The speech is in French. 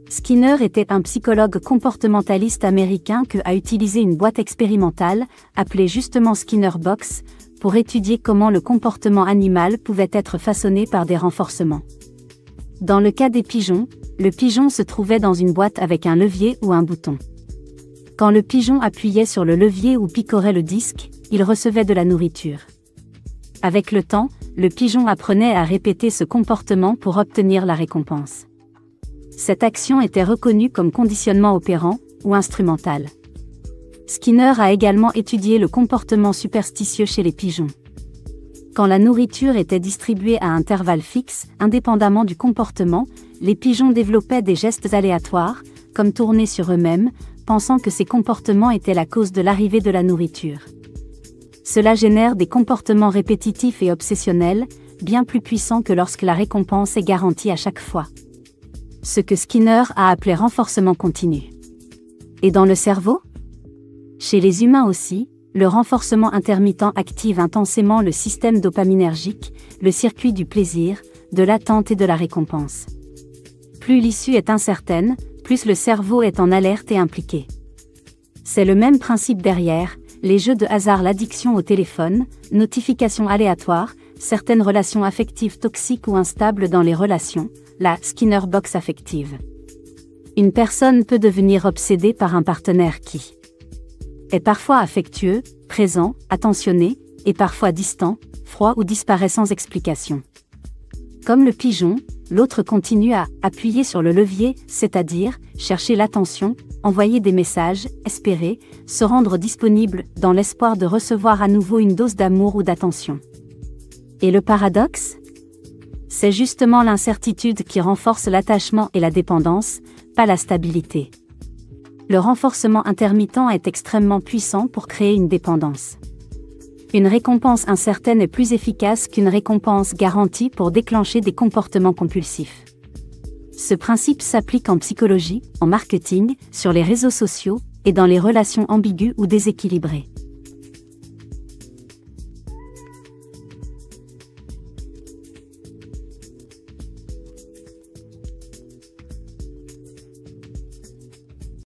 Skinner était un psychologue comportementaliste américain qui a utilisé une boîte expérimentale, appelée justement Skinner Box, pour étudier comment le comportement animal pouvait être façonné par des renforcements. Dans le cas des pigeons, le pigeon se trouvait dans une boîte avec un levier ou un bouton. Quand le pigeon appuyait sur le levier ou picorait le disque, il recevait de la nourriture. Avec le temps, le pigeon apprenait à répéter ce comportement pour obtenir la récompense. Cette action était reconnue comme conditionnement opérant ou instrumental. Skinner a également étudié le comportement superstitieux chez les pigeons. Quand la nourriture était distribuée à intervalles fixes, indépendamment du comportement, les pigeons développaient des gestes aléatoires, comme tourner sur eux-mêmes, pensant que ces comportements étaient la cause de l'arrivée de la nourriture. Cela génère des comportements répétitifs et obsessionnels, bien plus puissants que lorsque la récompense est garantie à chaque fois. Ce que Skinner a appelé renforcement continu. Et dans le cerveau ? Chez les humains aussi, le renforcement intermittent active intensément le système dopaminergique, le circuit du plaisir, de l'attente et de la récompense. Plus l'issue est incertaine, plus le cerveau est en alerte et impliqué. C'est le même principe derrière, les jeux de hasard, l'addiction au téléphone, notifications aléatoires, certaines relations affectives toxiques ou instables dans les relations, la Skinner Box affective. Une personne peut devenir obsédée par un partenaire qui est parfois affectueux, présent, attentionné, et parfois distant, froid ou disparaît sans explication. Comme le pigeon, l'autre continue à appuyer sur le levier, c'est-à-dire chercher l'attention, envoyer des messages, espérer, se rendre disponible dans l'espoir de recevoir à nouveau une dose d'amour ou d'attention. Et le paradoxe ? C'est justement l'incertitude qui renforce l'attachement et la dépendance, pas la stabilité. Le renforcement intermittent est extrêmement puissant pour créer une dépendance. Une récompense incertaine est plus efficace qu'une récompense garantie pour déclencher des comportements compulsifs. Ce principe s'applique en psychologie, en marketing, sur les réseaux sociaux, et dans les relations ambiguës ou déséquilibrées.